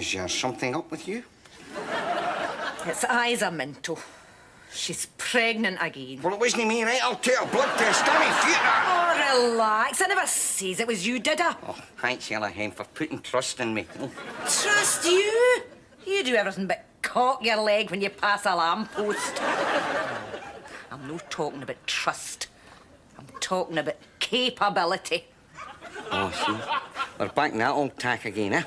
Is there something up with you? Its eyes are mental. She's pregnant again. Well, it wasn't me, right? I'll take a blood test, don't you? Oh, relax. I never says it was you, did I? Oh, thanks, Ella Hen, for putting trust in me. Trust you? You do everything but cock your leg when you pass a lamppost. I'm not talking about trust. I'm talking about capability. Oh, see? We're back in that old tack again, eh?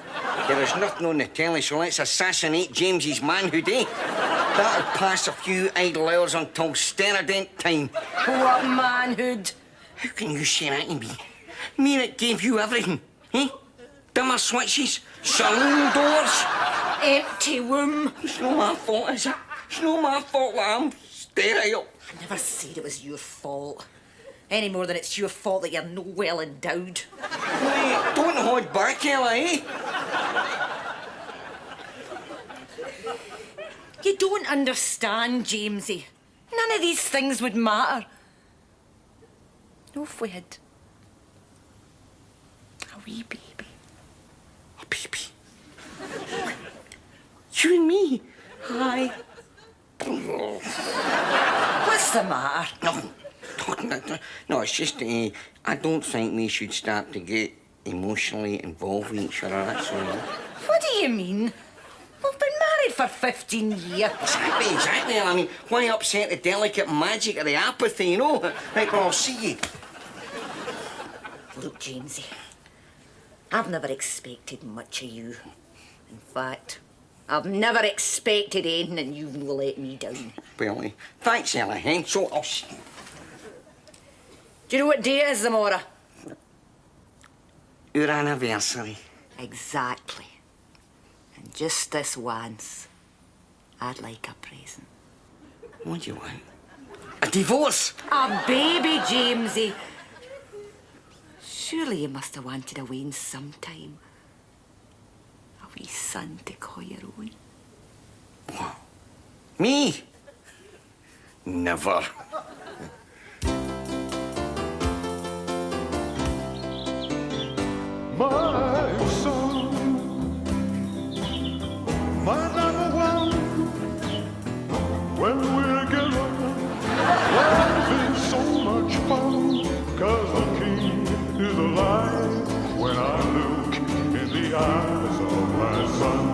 There is nothing on the telly, so let's assassinate Jamesie's manhood, eh? That'll pass a few idle hours until Steradent time. What manhood? How can you say that to me? Me that gave you everything, eh? Dimmer switches, saloon doors. Empty womb. It's not my fault, is it? It's not my fault that I'm sterile. I never said it was your fault. Any more than it's your fault that you're no well endowed. Hey, don't hold back, Ella, eh? You don't understand, Jamesie. None of these things would matter. No, if we had a wee baby. A baby? You and me? Aye. What's the matter? No, it's just, I don't think we should start to get emotionally involved with each other, that's all. What do you mean? We've been married for 15 years. Exactly. I mean, why upset the delicate magic of the apathy, you know? Right, well, I'll see you. Look, Jamesie, I've never expected much of you. In fact, I've never expected anything and you've no let me down. Well, thanks, Ella Hen, so I'll see you. Do you know what day it is, Zamora? Your anniversary. Exactly. And just this once, I'd like a present. What do you want? A divorce? A baby, Jamesie. Surely you must have wanted a Wean sometime. A wee son to call your own. What? Me? Never. My son, my number one. When we're together, life is so much fun. 'Cause the king is alive when I look in the eyes of my son.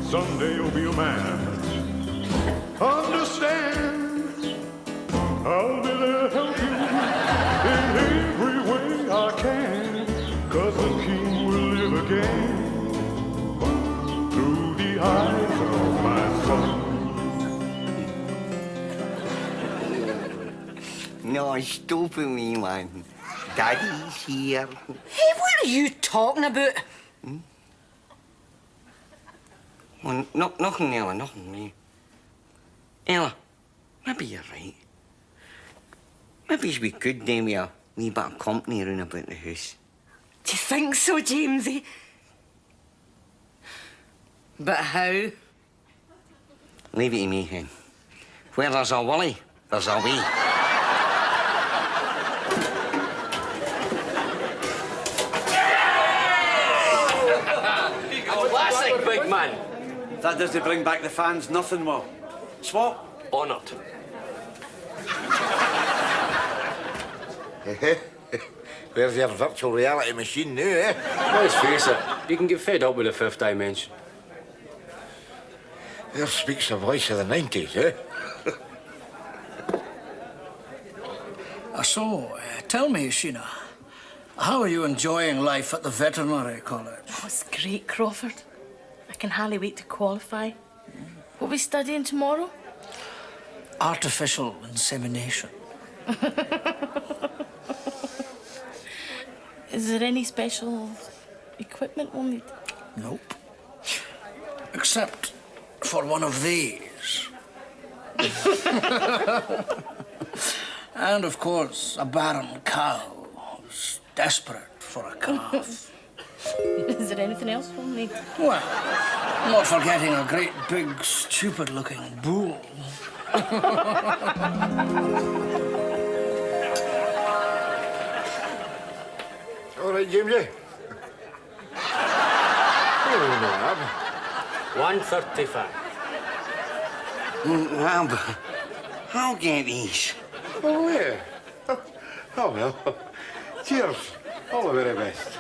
Someday you'll be a man. Understand. I'll be there to help you in every way I can, 'cause the king will live again through the eyes of my son. No, stop it, me, man. Daddy's here. Hey, what are you talking about? Well, nothing, Ella, nothing. Ella, maybe you're right. Maybe we could do with a wee bit of company round about the house. Do you think so, Jamesie? But how? Leave it to me, Hen. Where there's a Willie, there's a way. Classic, big man. If that doesn't bring back the fans, nothing will. Swap, honoured. Where's your virtual reality machine now, eh? Let's face it, you can get fed up with the fifth dimension. There speaks the voice of the 90s, eh? Tell me, Sheena, how are you enjoying life at the veterinary college? Oh, it's great, Crawford. I can hardly wait to qualify. What are we studying tomorrow? Artificial insemination. Is there any special equipment we'll need? Nope. Except for one of these. And, of course, a barren cow who's desperate for a calf. Is there anything else we'll need? Well, not forgetting a great big, stupid-looking bull. All right, Jamesie. Oh, no, Ab. 135. Rab, I'll get these. Oh, yeah. Oh, well. Cheers. All the very best.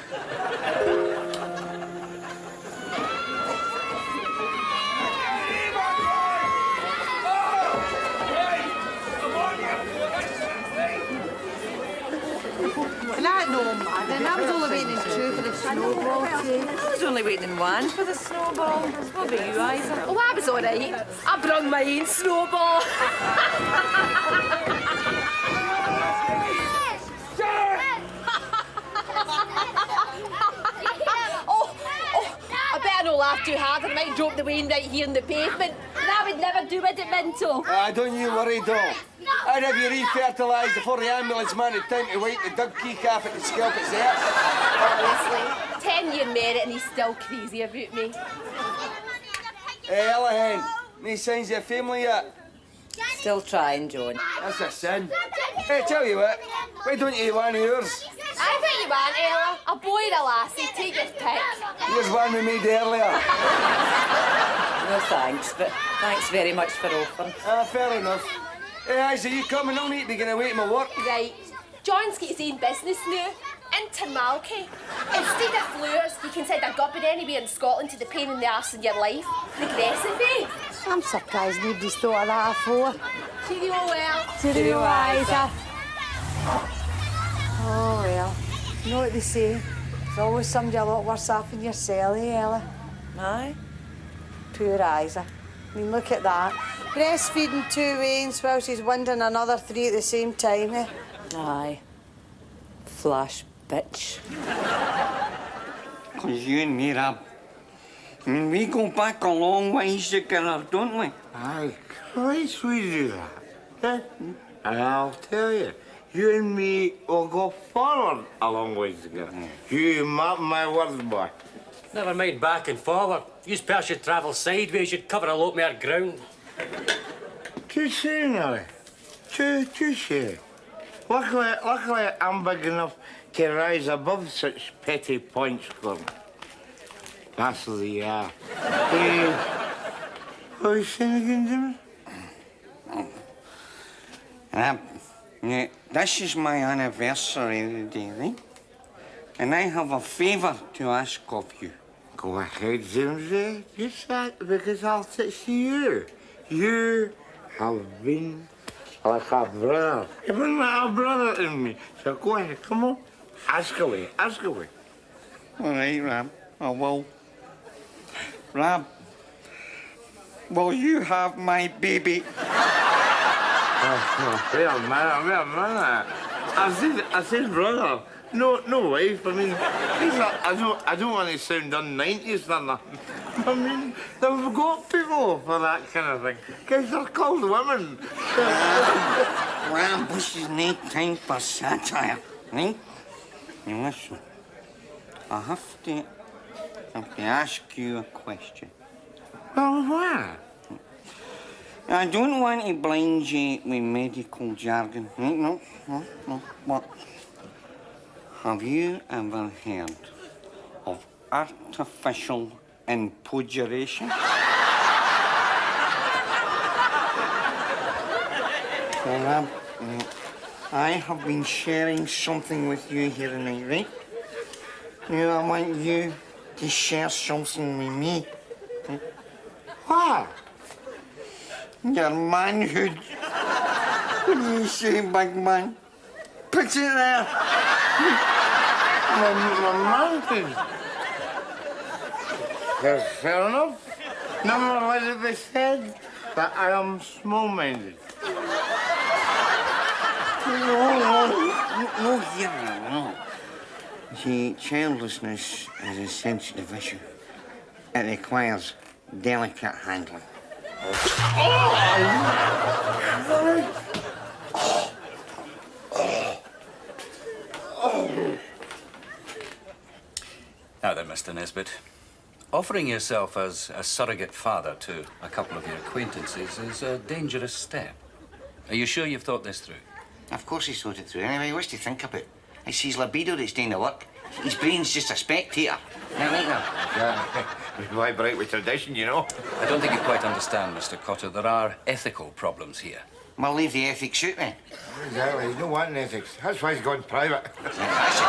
That no, man. I was only waiting in two for the snowball. I was only waiting in one for the snowball. What about you, Isa? Oh, I was all right. I brung my own snowball. I better not laugh too hard. I might drop the Wean right here in the pavement. And I would never do it at Minto. Don't you worry, doll. I'd have you re-fertilised before the ambulance man had time to wipe the dug key calf at the scalp its there. Honestly, 10-year merit and he's still crazy about me. Hey, Ella, no signs of your family yet? Still trying, John. That's a sin. Hey, tell you what, why don't you one of yours? I bet you want, Ella. A boy or a lassie, take your pick. Here's one we made earlier. No thanks, but thanks very much for offering. Fair enough. Hey, Isa, you coming? I'll need to be going away to my work. Right. John's got his own business now. Intermalky. Instead of flowers, you can send a gobble anywhere in Scotland to the pain in the arse in your life. Progressive, eh? I'm surprised nobody's thought of that before. Cheerio, well. Cheerio, Isa. Oh, well. You know what they say? There's always somebody a lot worse off in your cell, eh, Ella? Aye. Poor Isa. I mean, look at that. Breastfeeding 2 Weans while she's winding another 3 at the same time, eh? Aye. Flash bitch. Because you and me, Rab, I mean, we go back a long ways together, don't we? Aye, Christ, we do that. And I'll tell you, you and me will go forward a long ways together. You mark my words, boy. Never mind back and forward. You pair should travel sideways, you'd cover a lot more ground. Touche, Nelly. Touche. Luckily, I'm big enough to rise above such petty points for me. That's the, what are you saying again, Jimmy? Yeah, this is my anniversary today, right? And I have a favour to ask of you. Go ahead, Jamesie. Just that, because I'll say to you. You have been like a brother. You've been like a brother to me. So go ahead, come on. Ask away, ask away. All right, Rab, I will. Rab, will you have my baby? Wait a minute. I said brother. No wife. I mean, I don't want to sound un-90s or nothing. I mean, they've got people for that kind of thing. Guys, they're called women. Rab, this is no time for satire, right? Now listen, I have to ask you a question. Well, what? I don't want to blind you with medical jargon, right? No. What? Have you ever heard of artificial impogeration? Well, I have been sharing something with you here tonight, right? Now I want you to share something with me. Right? What? Your manhood. What do you say, big man? Put it there. My manhood. Fair enough. Nevertheless, it be said that I am small-minded. No, here, no. See, childlessness is a sensitive issue. It requires delicate handling. Now then, Mr. Nesbitt, offering yourself as a surrogate father to a couple of your acquaintances is a dangerous step. Are you sure you've thought this through? Of course he's thought it through. Anyway, what's to think about? It's his libido that's doing the work. His brain's just a spectator. Now, right now. Yeah, why break with tradition, you know? I don't think you quite understand, Mr. Cotter. There are ethical problems here. Well, leave the ethics out then. Exactly, he's no wanting ethics. That's why he's gone private. That's the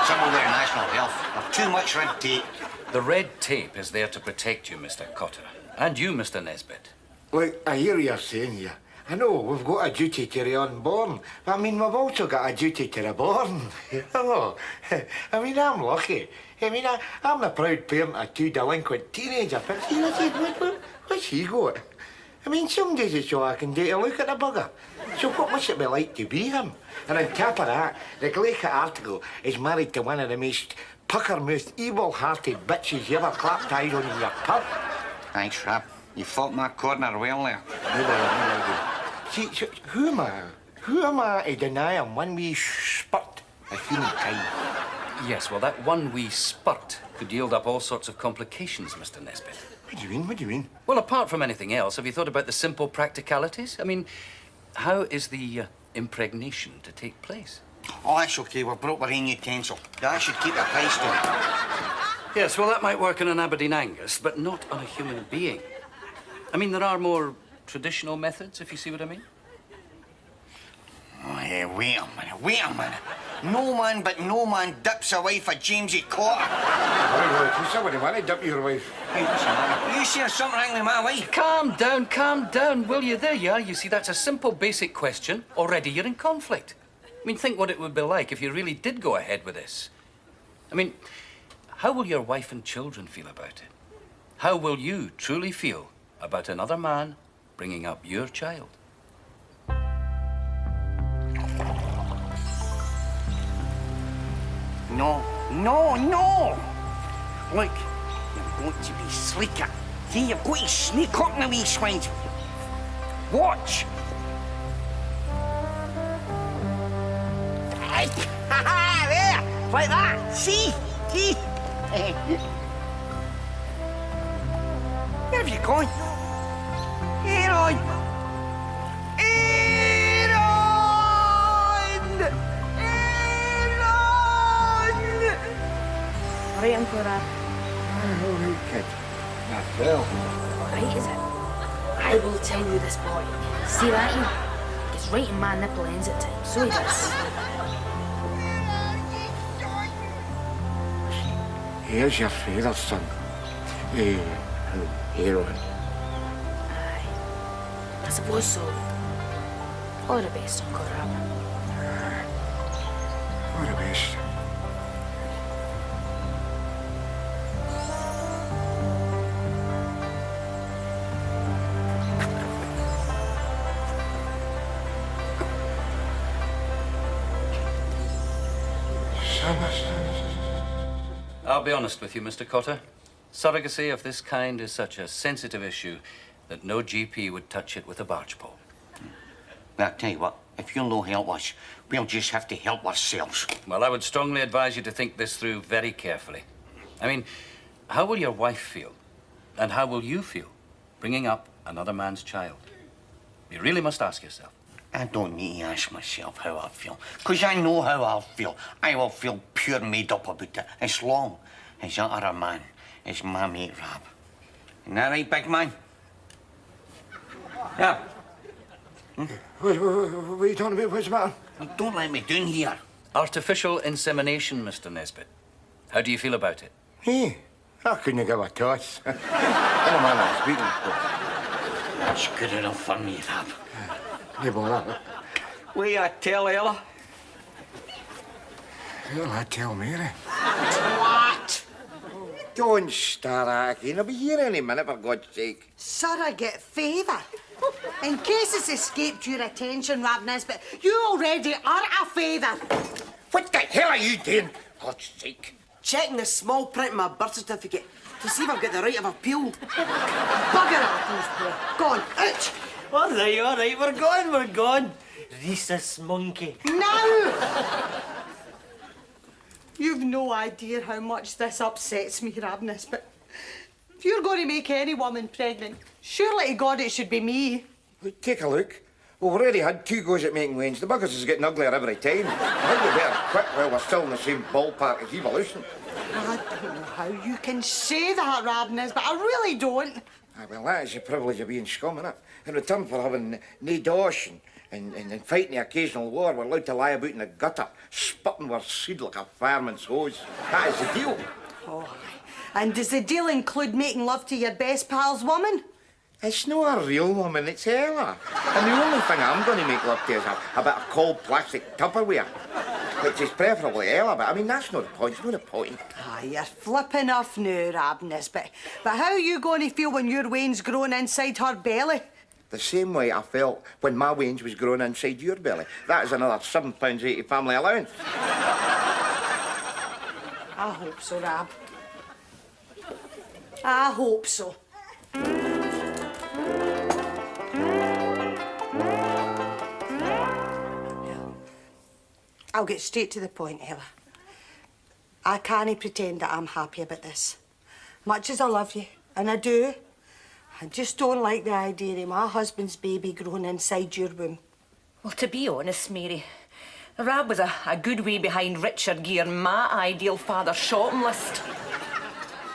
trouble with our national health. There's too much red tape. The red tape is there to protect you, Mr. Cotter. And you, Mr. Nesbitt. Look, I hear what you're saying here. I know we've got a duty to the unborn, but I mean, we've also got a duty to the born. Hello. I mean, I'm lucky. I mean, I'm the proud parent of 2 delinquent teenagers, but see, what's he got? I mean, some days it's all I can do to look at the bugger. So what must it be like to be him? And on top of that, the Glacier article is married to one of the most pucker-mouthed, evil-hearted bitches you ever clapped eyes on in your pub. Thanks, Rab. You fought my corner well there. See, so who am I to deny him one wee spurt of human kind? Yes, well, that one wee spurt could yield up all sorts of complications, Mr. Nesbitt. What do you mean? What do you mean? Well, apart from anything else, have you thought about the simple practicalities? I mean, how is the impregnation to take place? Oh, that's okay. We've brought our own utensil. That should keep the price down. Yes, well, that might work on an Aberdeen Angus, but not on a human being. I mean, there are more traditional methods, if you see what I mean. Oh, yeah, wait a minute. No man but no man dips a wife of Jamesie Cotter. Wait, somebody want to dip your wife. Hey, what's the matter? You seen something wrong with my wife? Calm down, will you? There you are. You see, that's a simple, basic question. Already you're in conflict. I mean, think what it would be like if you really did go ahead with this. I mean, how will your wife and children feel about it? How will you truly feel about another man bringing up your child? No. Look, you've got to be sleeker. See, you've got to sneak up in the wee swines. Watch. There, like that. See? Where have you gone? Aaron! Right in for that. All right, kid. Well. Right, is it? I will tell you this, boy. See that, you? Gets right in my nipple ends at times. So he does. Here's your father, son. Aaron. Aye. I suppose so. All the best, Uncle Rob. All the best. I'll be honest with you, Mr. Cotter. Surrogacy of this kind is such a sensitive issue that no GP would touch it with a barge pole. Well, I'll tell you what, if you'll no help us, we'll just have to help ourselves. Well, I would strongly advise you to think this through very carefully. I mean, how will your wife feel? And how will you feel bringing up another man's child? You really must ask yourself. I don't need to ask myself how I feel, because I know how I'll feel. I will feel pure made up about it, as long as that other man is my mate Rab. Isn't that right, big man? Yeah. What are you talking about? What's the matter? Don't let me down here. Artificial insemination, Mr. Nesbitt. How do you feel about it? Hey, I couldn't give a toss. I'm a man I'm speaking for. That's good enough for me, Rab. You bother. Will you tell Ella? Well, I tell Mary. What? Don't start acting. I'll be here any minute, for God's sake. Surrogate favour. In case it's escaped your attention, Rab Nesbitt, you already are a favour. What the hell are you doing? For God's sake. Checking the small print of my birth certificate to see if I've got the right of appeal. Bugger off, boy. Go on, out. All right, we're gone. Rhesus monkey. Now! You've no idea how much this upsets me, Rab Nesbitt. If you're going to make any woman pregnant, surely to God it should be me. Take a look. We've already had 2 goes at making Weans. The buggers is getting uglier every time. I think we better quit while we're still in the same ballpark as evolution. I don't know how you can say that, Radness, but I really don't. Well, that is the privilege of being scum, innit? In return for having nae dosh and fighting the occasional war, we're allowed to lie about in the gutter, spitting our seed like a fireman's hose. That is the deal. Oh, and does the deal include making love to your best pal's woman? It's not a real woman, it's Ella. And the only thing I'm going to make love to is a bit of cold plastic Tupperware. Which is preferably Ella, but I mean, that's not the point, it's not the point. Ah, you're flipping off now, Radness, but how are you going to feel when your Wayne's growing inside her belly? The same way I felt when my Wayne's was growing inside your belly. That is another £7.80 family allowance. I hope so, Rab. I hope so. I'll get straight to the point, Ella. I can't pretend that I'm happy about this. Much as I love you, and I do, I just don't like the idea of my husband's baby growing inside your womb. Well, to be honest, Mary, Rab was a good way behind Richard Gere, my ideal father shopping list.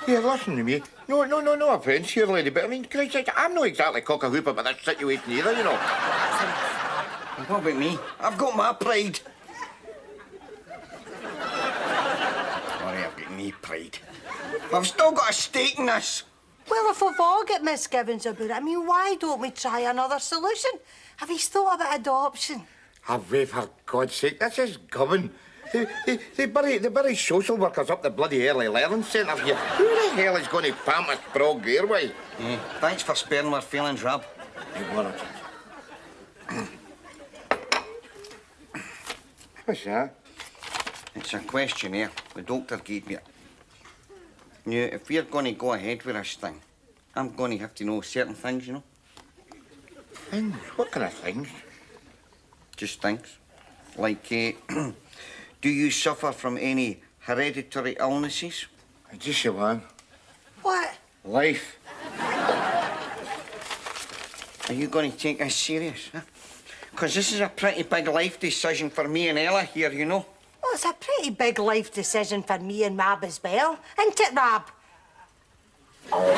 Here, listen to me. No offence here, lady, but I mean, Christ, I'm not exactly cock-a-hoop about this situation either, you know. What about me? I've got my pride. I've got no pride. I've still got a stake in this. Well, if we've all got misgivings about it, I mean, why don't we try another solution? Have you thought about adoption? Have we, for God's sake? This is government. They bury social workers up the bloody early learning centre here. Who the hell is going to pamp us Brog Airway? Thanks for sparing our feelings, Rab. You want it? What's that? It's a questionnaire. The doctor gave me it. Now, if we're going to go ahead with this thing, I'm going to have to know certain things, you know. Things? What kind of things? Just things. Like, do you suffer from any hereditary illnesses? Just one. What? Life. Are you going to take this serious, huh? Because this is a pretty big life decision for me and Ella here, you know. Well, it's a pretty big life decision for me and Rab as well, isn't it, Rab? Oh, hit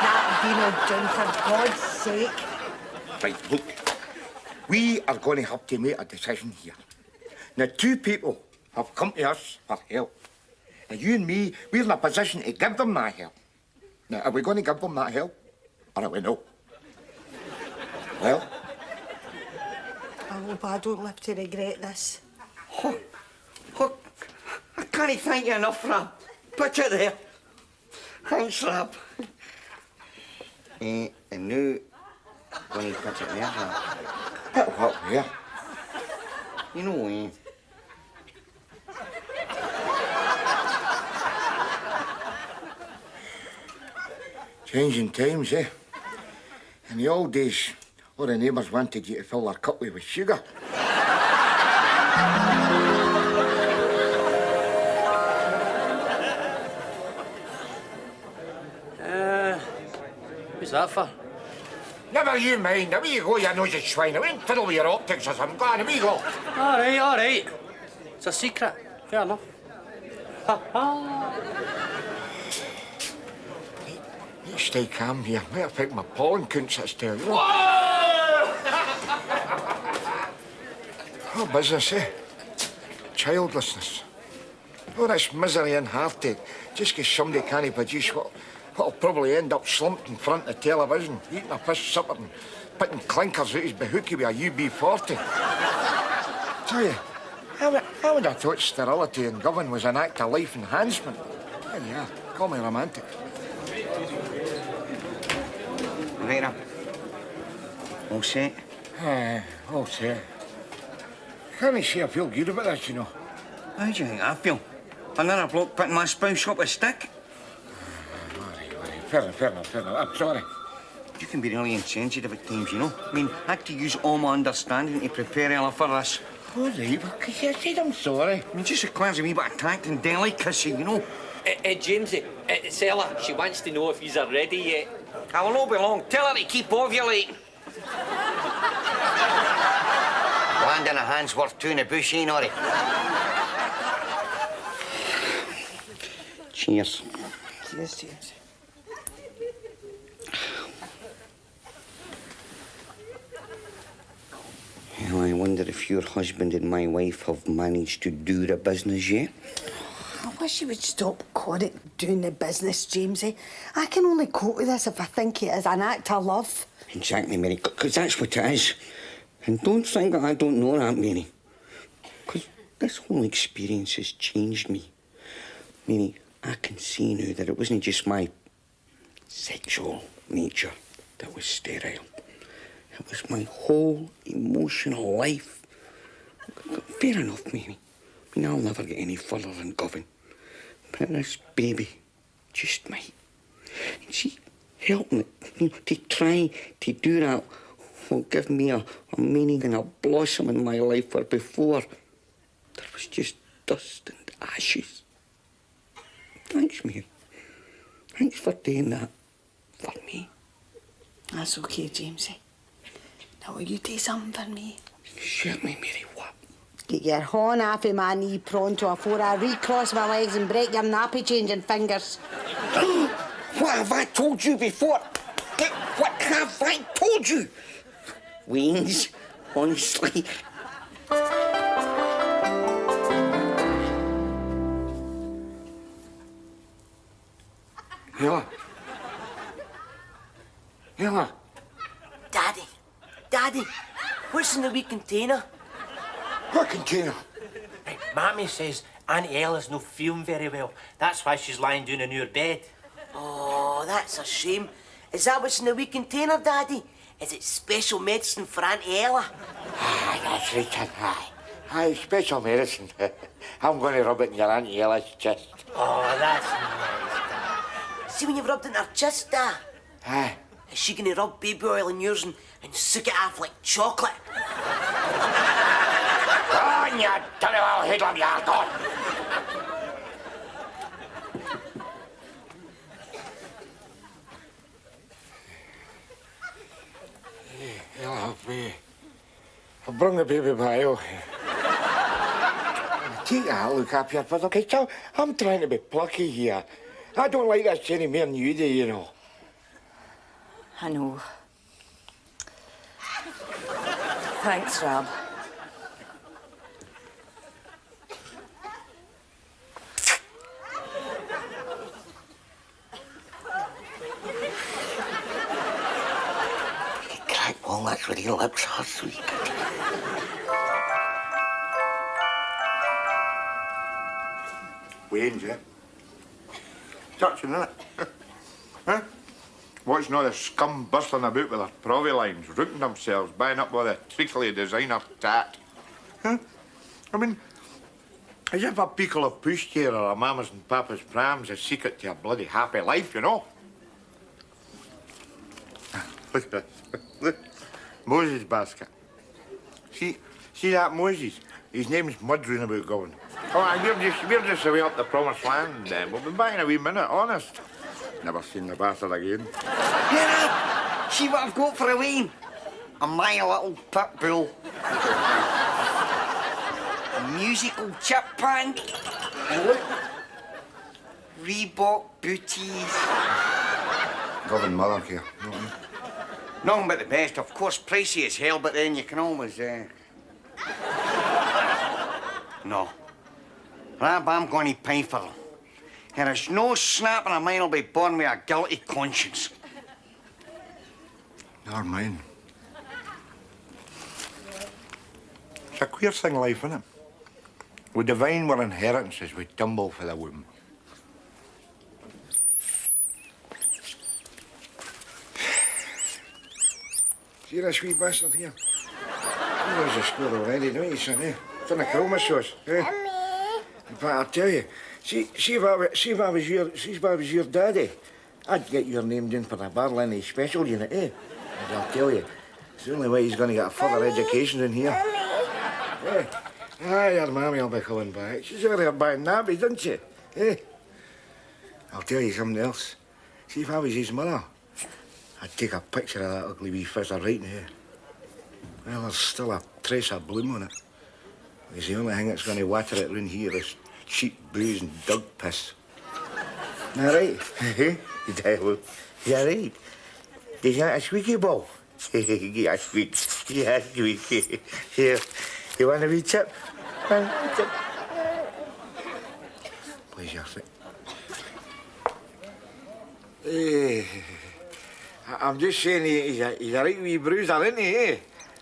that Dino down, for God's sake. Right, look. We are going to have to make a decision here. Now, 2 people have come to us for help. Now, you and me, we're in a position to give them that help. Now, are we going to give them that help? Or are we no? Well? I hope I don't live to regret this. Oh, I can't thank you enough, Rab. Put it there. Thanks, Rab. And now, going to put it there, Rab. Put what there? You know, Changing times, eh? In the old days, all the neighbours wanted you to fill their cup with sugar. Who's that for? Never you mind. Away you go, you nosy swine. I won't fiddle with your optics or something. Go on, away you go. All right. It's a secret. Fair enough. You stay calm here. Might affect my pollen counts, that's terrible. Oh, business, eh? Childlessness. Oh, this misery and heartache. Just 'cause somebody can't produce what'll probably end up slumped in front of the television, eating a fish supper and putting clinkers out his bahookie with a UB40. Tell you, I would have thought sterility in government was an act of life enhancement. Well, yeah, call me romantic. Right up. All set? All set. Can't say I feel good about this, you know. How do you think I feel? Another bloke putting my spouse up a stick? Fair enough. I'm sorry. You can be really insensitive at times, you know. I mean, I had to use all my understanding to prepare Ella for this. All right, well, because you said I'm sorry. I mean, it just requires a wee bit of tact and delicacy, you know. Jamesie, it's Ella. She wants to know if yous are ready yet. I will not be long. Tell her to keep ovulating. hand in a hand's worth two in the bush, ain't Ori? Cheers. Cheers, cheers. Well, I wonder if your husband and my wife have managed to do the business yet. I wish you would stop calling it doing the business, Jamesie. I can only cope with this if I think it is an act of love. Exactly, Mary, because that's what it is. And don't think that I don't know that, Mary. Because this whole experience has changed me. Mary, I can see now that it wasn't just my sexual nature that was sterile. It was my whole emotional life. Fair enough, Mary. I mean, I'll never get any further than Govan. But this baby just might. And see, helping it, to try to do that will give me a meaning and a blossom in my life where before there was just dust and ashes. Thanks, Mary. Thanks for doing that for me. That's okay, Jamesie. Now, will you do something for me? Certainly, Mary, what? Get your horn off of my knee pronto before I recross my legs and break your nappy changing fingers. What have I told you before? What have I told you? Weans, honestly. Ella. Ella. Daddy, what's in the wee container? What container? Right, Mammy says Auntie Ella's not feeling very well. That's why she's lying down in her bed. Oh, that's a shame. Is that what's in the wee container, Daddy? Is it special medicine for Auntie Ella? Aye, that's right, son. Aye, special medicine. I'm going to rub it in your Auntie Ella's chest. Oh, that's nice. See when you've rubbed it in her chest, Dad? Aye. Is she going to rub baby oil in yours and suck it off like chocolate? Go on, you dirty little hoodlum, you're gone. I'll bring the baby by you. Take a look up here, but okay, so I'm trying to be plucky here. I don't like this any more than you do, you know. I know. Thanks, Rob. Crack walnuts with your lips are sweet. Wean's, yeah? Touching, innit? Huh? Watching all the scum bustling about with their provi lines, rooting themselves, buying up all the treacly designer tat. Huh? I mean, as if a pickle of pushchair or a mama's and papa's prams is secret to a bloody happy life, you know? Look at this. Look. Moses' basket. See that Moses? His name's Mudroon about going. Oh, we're just away up the promised land, then. We'll be back in a wee minute, honest. Never seen the bastard again. Yeah, see what I've got for a Wean? A my little pit bull. A musical chip pan. Reebok booties. Governed mother here. Nothing but the best. Of course, pricey as hell, but then you can always, No. Rab, I'm going to pay for them. There is no snapping of mine will be born with a guilty conscience. Nor mine. It's a queer thing, life, isn't it? We divine our inheritances, we tumble for the womb. See this wee bastard here? He knows the score already, don't you, son, eh? It's in a chroma sauce, eh? But I'll tell you, see if I was your daddy, I'd get your name down for the Barlen special unit, eh? And I'll tell you, it's the only way he's going to get a further education in here. Eh? Aye, your mammy will be coming back. She's already buying nappies, doesn't she? Eh? I'll tell you something else. See if I was his mother, I'd take a picture of that ugly wee fizzer right now. Well, there's still a trace of bloom on it. Because the only thing that's going to water it round here is cheap booze and dog piss. All right? Yeah, right. Is that a squeaky ball? Yeah, squeak. Yeah, squeak. Here. You want a wee chip? Please, your foot. I'm just saying he's a right wee bruiser, isn't he, eh?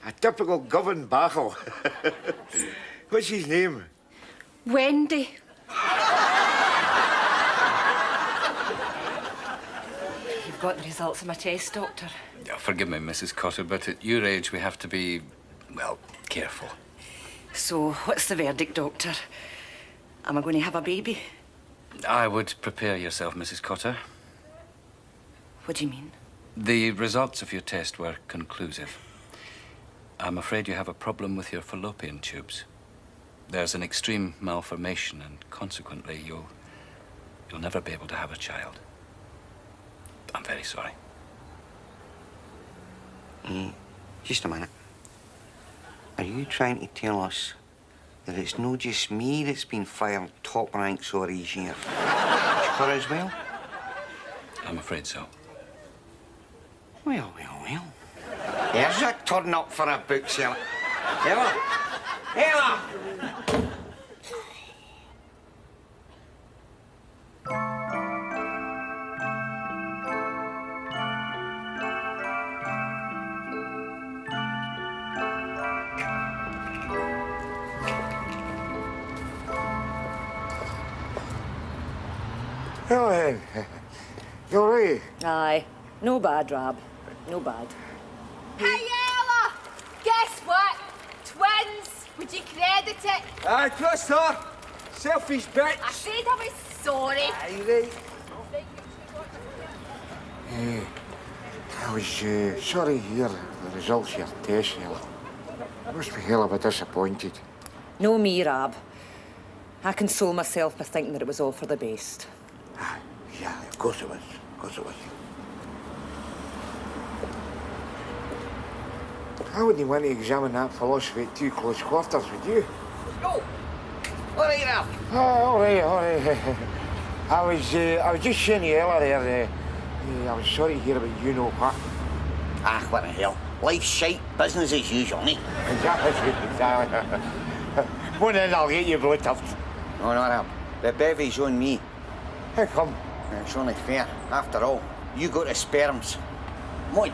A typical govern battle. What's his name? Wendy. You've got the results of my test, Doctor. Yeah, forgive me, Mrs. Cotter, but at your age we have to be, well, careful. So, what's the verdict, Doctor? Am I going to have a baby? I would prepare yourself, Mrs. Cotter. What do you mean? The results of your test were conclusive. I'm afraid you have a problem with your fallopian tubes. There's an extreme malformation, and consequently, you'll never be able to have a child. I'm very sorry. Just a minute. Are you trying to tell us that it's not just me that's been fired top ranks all these years? Her as well? I'm afraid so. Well. There's a turn up for a book seller. Ella! Ella! Well, then, you all right? Aye. No bad, Rab. No bad. Hey, Ella! Guess what? Twins! Would you credit it? Aye, trust her. Selfish bitch. I said I was sorry. Aye, right. I was sorry to hear the results of your test, Ella. I must be hell of a disappointed. No me, Rab. I console myself by thinking that it was all for the best. Yeah, of course it was. Of course it was. I wouldn't want to examine that philosophy at too close quarters, would you? Oh! All right, now. All right. I was just saying to Ella there, I was sorry to hear about you know what. Ah, what the hell. Life's shite, business as usual, mate. Exactly. One in, I'll get you blow-tuffed. No, Rab. The bevy's on me. How come? It's only fair. After all, you got the sperms. Come on.